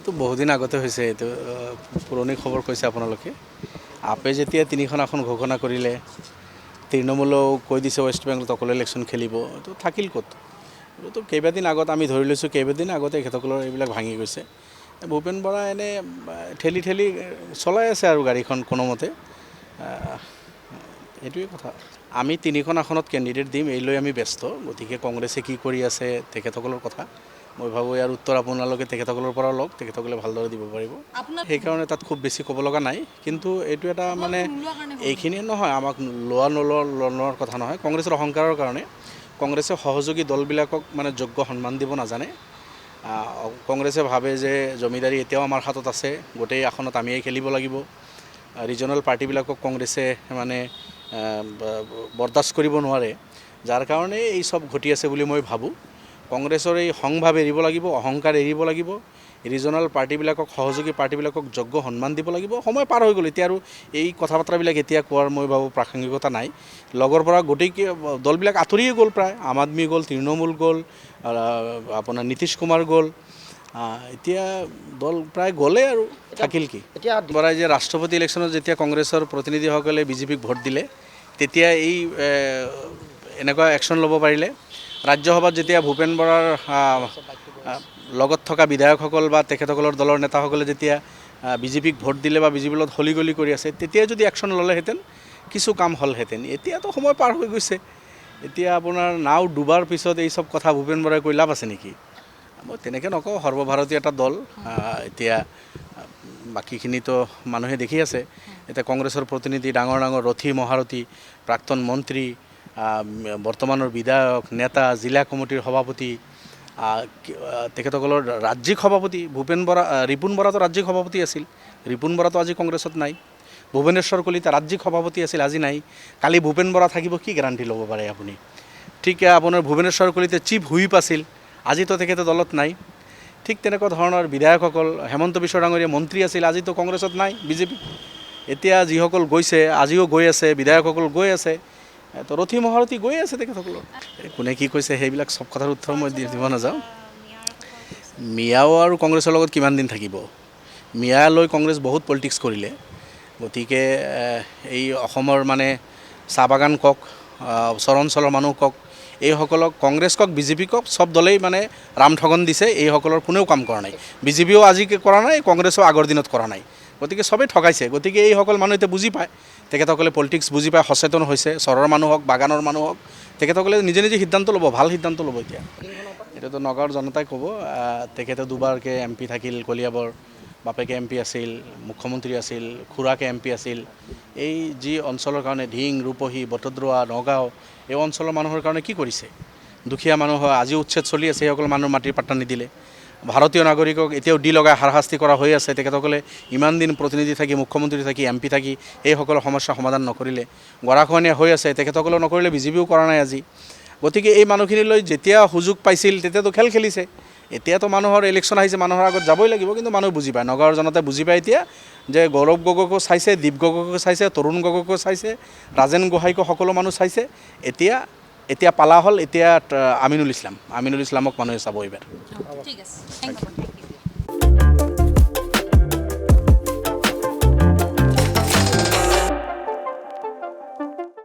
তো বহুদিন আগতে হৈছে এইটো পুৰণি খবৰ কৈছে আপোনালোকে আপে যেতিয়া তিনিখন আসন ঘোষণা কৰিলে তৃণমূলেও কৈ দিছে ৱেষ্ট বেংগলত অকলে ইলেকশ্যন খেলিব তো থাকিল ক'ত এইটো কেইবাদিন আগত আমি ধৰি লৈছোঁ কেইবাদিন আগতে তেখেতসকলৰ এইবিলাক ভাঙি গৈছে ভূপেন বৰা এনে ঠেলি ঠেলি চলাই আছে আৰু গাড়ীখন কোনোমতে এইটোৱে কথা আমি তিনিখন আসনত কেণ্ডিডেট দিম এই লৈ আমি ব্যস্ত গতিকে কংগ্ৰেছে কি কৰি আছে তেখেতসকলৰ কথা মই ভাবোঁ ইয়াৰ উত্তৰ আপোনালোকে তেখেতসকলৰ পৰা লওক তেখেতসকলে ভালদৰে দিব পাৰিব সেইকাৰণে তাত খুব বেছি ক'ব লগা নাই কিন্তু এইটো এটা মানে এইখিনি নহয় আমাক লোৱাৰ কথা নহয় কংগ্ৰেছৰ অহংকাৰৰ কাৰণে কংগ্ৰেছে সহযোগী দলবিলাকক মানে যোগ্য সন্মান দিব নাজানে কংগ্ৰেছে ভাবে যে জমিদাৰী এতিয়াও আমাৰ হাতত আছে গোটেই আসনত আমিয়ে খেলিব লাগিব ৰিজনেল পাৰ্টিবিলাকক কংগ্ৰেছে মানে বৰদাস্ত কৰিব নোৱাৰে যাৰ কাৰণে এই সব ঘটি আছে বুলি মই ভাবোঁ কংগ্ৰেছৰ এই সংভাৱ এৰিব লাগিব অহংকাৰ এৰিব লাগিব ৰিজনেল পাৰ্টিবিলাকক সহযোগী পাৰ্টিবিলাকক যোগ্য সন্মান দিব লাগিব সময় পাৰ হৈ গ'ল এতিয়া আৰু এই কথা বাৰ্তাবিলাক এতিয়া কোৱাৰ মই ভাবোঁ প্ৰাসংগিকতা নাই লগৰ পৰা গোটেই দলবিলাক আঁতৰিয়ে গ'ল প্ৰায় আম আদমি গ'ল তৃণমূল গ'ল আপোনাৰ নীতিশ কুমাৰ গ'ল এতিয়া দল প্ৰায় গ'লে আৰু থাকিল কি এতিয়া বৰাই যে ৰাষ্ট্ৰপতি ইলেকশ্যনত যেতিয়া কংগ্ৰেছৰ প্ৰতিনিধিসকলে বিজেপিক ভোট দিলে তেতিয়া এই এনেকুৱা একশ্যন ল'ব পাৰিলে ৰাজ্যসভাত যেতিয়া ভূপেন বৰাৰ লগত থকা বিধায়কসকল বা তেখেতসকলৰ দলৰ নেতাসকলে যেতিয়া বিজেপিক ভোট দিলে বা বিজেপিৰ লগত হলি গলি কৰি আছে তেতিয়া যদি একশ্যন ল'লেহেঁতেন কিছু কাম হ'লহেঁতেন এতিয়াতো সময় পাৰ হৈ গৈছে এতিয়া আপোনাৰ নাও ডুবাৰ পিছত এই সব কথা ভূপেন বৰাই কৈ লাভ আছে নেকি মই তেনেকৈ নকওঁ সৰ্বভাৰতীয় এটা দল এতিয়া বাকীখিনিতো মানুহে দেখি আছে এতিয়া কংগ্ৰেছৰ প্ৰতিনিধি ডাঙৰ ডাঙৰ ৰথী মহাৰথী প্ৰাক্তন মন্ত্ৰী বৰ্তমানৰ বিধায়ক নেতা জিলা কমিটিৰ সভাপতি তেখেতসকলৰ ৰাজ্যিক সভাপতি ভূপেন বৰা ৰিপুণ বৰাটো ৰাজ্যিক সভাপতি আছিল ৰিপুণ বৰাটো আজি কংগ্ৰেছত নাই ভুৱনেশ্বৰ কলিতা ৰাজ্যিক সভাপতি আছিল আজি নাই কালি ভূপেন বৰা থাকিব কি গেৰাণ্টি ল'ব পাৰে আপুনি ঠিক আপোনাৰ ভুৱনেশ্বৰ কলিতা চিফ হুইপ আছিল আজিতো তেখেতে দলত নাই ঠিক তেনেকুৱা ধৰণৰ বিধায়কসকল হেমন্ত বিশ্ব ডাঙৰীয়া মন্ত্ৰী আছিল আজিতো কংগ্ৰেছত নাই বিজেপি এতিয়া যিসকল গৈছে আজিও গৈ আছে বিধায়কসকল গৈ আছে তো ৰথী মহাৰথী গৈ আছে তেখেতসকলৰ কোনে কি কৈছে সেইবিলাক সব কথাৰ উত্তৰ মই দিব নাযাওঁ মিয়াও আৰু কংগ্ৰেছৰ লগত কিমান দিন থাকিব মিয়ালৈ কংগ্ৰেছ বহুত পলিটিক্স কৰিলে গতিকে এই অসমৰ মানে চাহ বাগান কওক ওচৰ অঞ্চলৰ মানুহ কওক এইসকলক কংগ্ৰেছ কওক বিজেপি কওক সব দলেই মানে ৰামঠগন দিছে এইসকলৰ কোনেও কাম কৰা নাই বিজেপিও আজি কৰা নাই কংগ্ৰেছেও আগৰ দিনত কৰা নাই গতিকে সবেই ঠগাইছে গতিকে এইসকল মানুহ এতিয়া বুজি পায় তেখেতসকলে পলিটিক্স বুজি পায় সচেতন হৈছে চহৰৰ মানুহ হওক বাগানৰ মানুহ হওক তেখেতসকলে নিজে নিজে সিদ্ধান্ত ল'ব ভাল সিদ্ধান্ত ল'ব এতিয়া এতিয়াতো নগাঁৱৰ জনতাই ক'ব তেখেতে দুবাৰকৈ MP থাকিল কলিয়াবৰ বাপেকে MP আছিল মুখ্যমন্ত্ৰী আছিল খুৰাকে MP আছিল এই যি অঞ্চলৰ কাৰণে ঢিং ৰূপহী বটদ্ৰৱা নগাঁও এই অঞ্চলৰ মানুহৰ কাৰণে কি কৰিছে দুখীয়া মানুহ আজি উচ্ছেদ চলি আছে সেইসকল মানুহৰ মাটিৰ পাট্টা নিদিলে ভাৰতীয় নাগৰিকক এতিয়াও দি লগাই হাৰাশাস্তি কৰা হৈ আছে তেখেতসকলে ইমান দিন প্ৰতিনিধি থাকি মুখ্যমন্ত্ৰী থাকি MP থাকি এইসকলৰ সমস্যা সমাধান নকৰিলে গৰাখহনীয়া হৈ আছে তেখেতসকলেও নকৰিলে বিজেপিও কৰা নাই আজি গতিকে এই মানুহখিনিলৈ যেতিয়া সুযোগ পাইছিল তেতিয়াতো খেল খেলিছে এতিয়াতো মানুহৰ ইলেকশ্যন আহিছে মানুহৰ আগত যাবই লাগিব কিন্তু মানুহ বুজি পায় নগাঁৱৰ জনতাই বুজি পায় এতিয়া যে গৌৰৱ গগৈকো চাইছে দীপ গগৈকো চাইছে তৰুণ গগৈকো চাইছে ৰাজেন গোহাঁইকো সকলো মানুহ চাইছে এতিয়া পালা হ'ল এতিয়া আমিনুল ইছলামক মানুহে চাব এইবাৰ ঠিক আছে